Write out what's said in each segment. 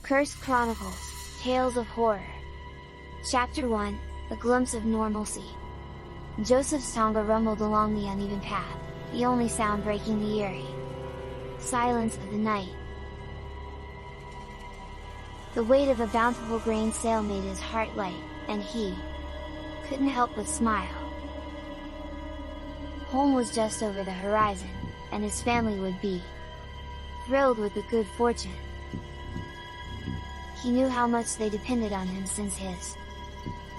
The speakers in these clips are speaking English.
Cursed Chronicles, Tales of Horror. Chapter 1, A Glimpse of Normalcy. Joseph's tonga rumbled along the uneven path, the only sound breaking the eerie silence of the night. The weight of a bountiful grain sail made his heart light, and he couldn't help but smile. Home was just over the horizon, and his family would be thrilled with the good fortune. He knew how much they depended on him since his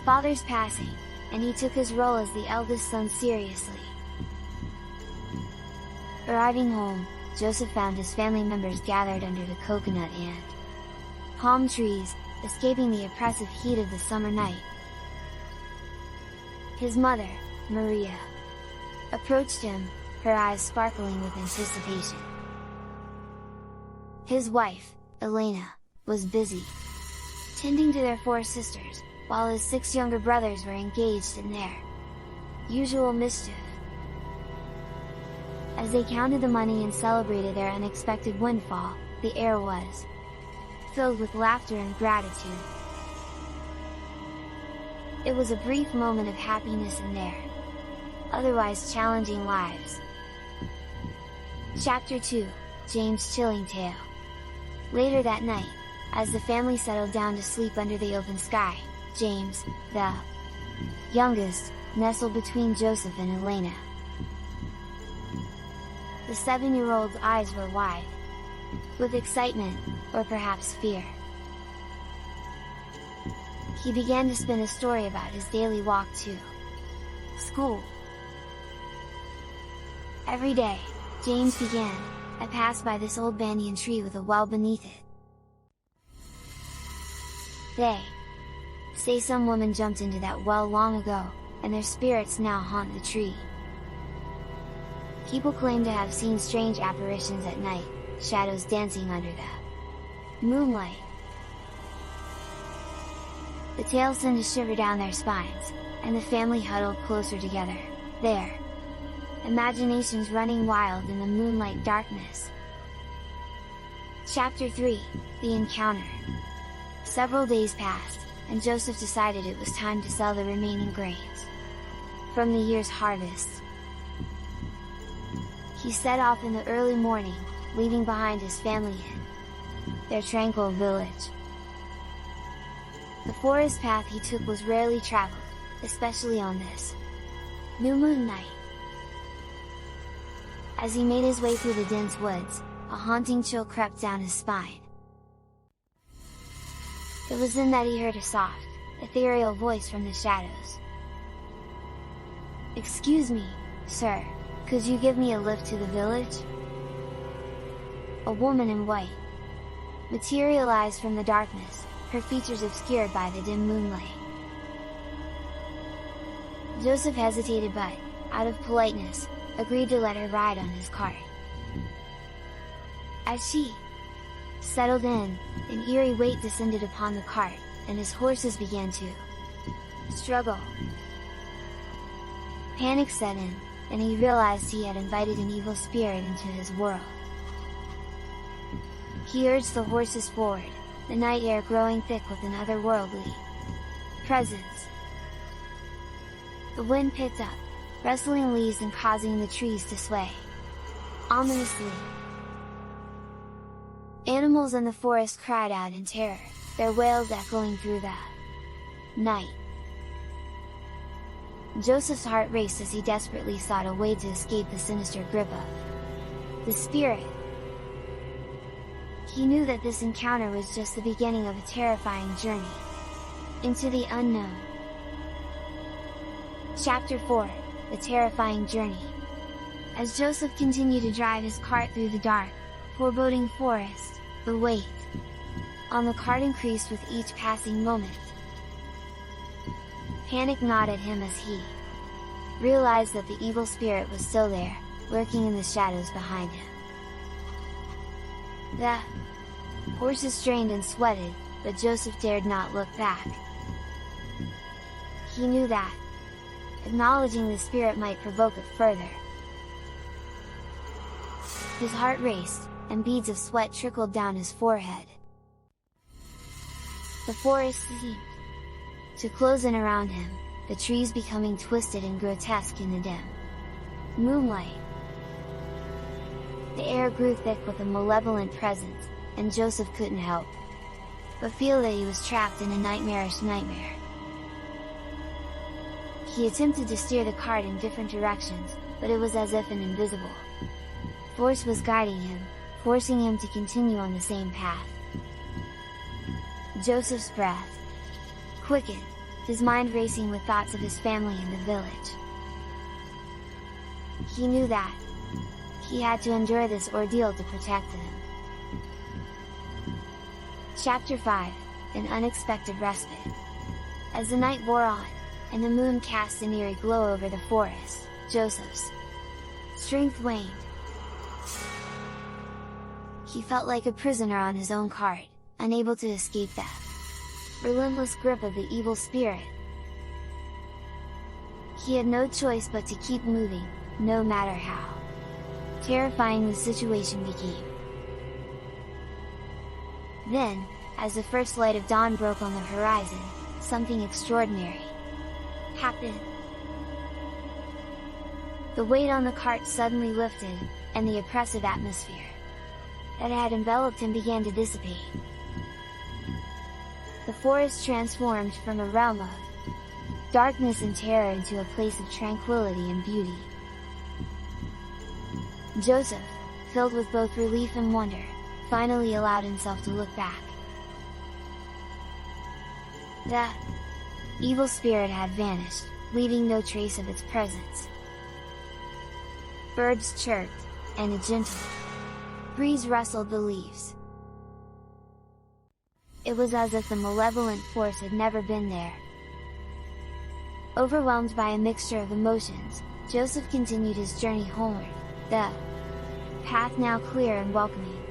father's passing, and he took his role as the eldest son seriously. Arriving home, Joseph found his family members gathered under the coconut and palm trees, escaping the oppressive heat of the summer night. His mother, Maria, approached him, her eyes sparkling with anticipation. His wife, Elena, was busy tending to their 4 sisters, while his 6 younger brothers were engaged in their usual mischief. As they counted the money and celebrated their unexpected windfall, the air was filled with laughter and gratitude. It was a brief moment of happiness in their otherwise challenging lives. Chapter 2, James' Chilling Tale. Later that night, as the family settled down to sleep under the open sky, James, the youngest, nestled between Joseph and Elena. The 7-year-old's eyes were wide with excitement, or perhaps fear. He began to spin a story about his daily walk to school. Every day, James began, "I passed by this old banyan tree with a well beneath it. They say some woman jumped into that well long ago, and their spirits now haunt the tree. People claim to have seen strange apparitions at night, shadows dancing under the moonlight." The tale sent a shiver down their spines, and the family huddled closer together, their imaginations running wild in the moonlight darkness. Chapter 3, The Encounter. Several days passed, and Joseph decided it was time to sell the remaining grains from the year's harvests. He set off in the early morning, leaving behind his family in their tranquil village. The forest path he took was rarely traveled, especially on this new moon night. As he made his way through the dense woods, a haunting chill crept down his spine. It was then that he heard a soft, ethereal voice from the shadows. "Excuse me, sir, could you give me a lift to the village?" A woman in white materialized from the darkness, her features obscured by the dim moonlight. Joseph hesitated but, out of politeness, agreed to let her ride on his cart. As she settled in, an eerie weight descended upon the cart, and his horses began to struggle. Panic set in, and he realized he had invited an evil spirit into his world. He urged the horses forward, the night air growing thick with an otherworldly presence. The wind picked up, rustling leaves and causing the trees to sway ominously. Animals in the forest cried out in terror, their wails echoing through the night. Joseph's heart raced as he desperately sought a way to escape the sinister grip of the spirit. He knew that this encounter was just the beginning of a terrifying journey into the unknown. Chapter 4, The Terrifying Journey. As Joseph continued to drive his cart through the dark, foreboding forest, the weight on the cart increased with each passing moment. Panic gnawed at him as he realized that the evil spirit was still there, lurking in the shadows behind him. The horses strained and sweated, but Joseph dared not look back. He knew that acknowledging the spirit might provoke it further. His heart raced, and beads of sweat trickled down his forehead. The forest seemed to close in around him, the trees becoming twisted and grotesque in the dim moonlight. The air grew thick with a malevolent presence, and Joseph couldn't help but feel that he was trapped in a nightmarish nightmare. He attempted to steer the cart in different directions, but it was as if an invisible force was guiding him, forcing him to continue on the same path. Joseph's breath quickened, his mind racing with thoughts of his family in the village. He knew that he had to endure this ordeal to protect them. Chapter 5 – An Unexpected Respite. As the night wore on, and the moon cast an eerie glow over the forest, Joseph's strength waned. He felt like a prisoner on his own cart, unable to escape the relentless grip of the evil spirit. He had no choice but to keep moving, no matter how terrifying the situation became. Then, as the first light of dawn broke on the horizon, something extraordinary happened. The weight on the cart suddenly lifted, and the oppressive atmosphere that had enveloped him began to dissipate. The forest transformed from a realm of darkness and terror into a place of tranquility and beauty. Joseph, filled with both relief and wonder, finally allowed himself to look back. The evil spirit had vanished, leaving no trace of its presence. Birds chirped, and a gentle breeze rustled the leaves. It was as if the malevolent force had never been there. Overwhelmed by a mixture of emotions, Joseph continued his journey homeward, the path now clear and welcoming.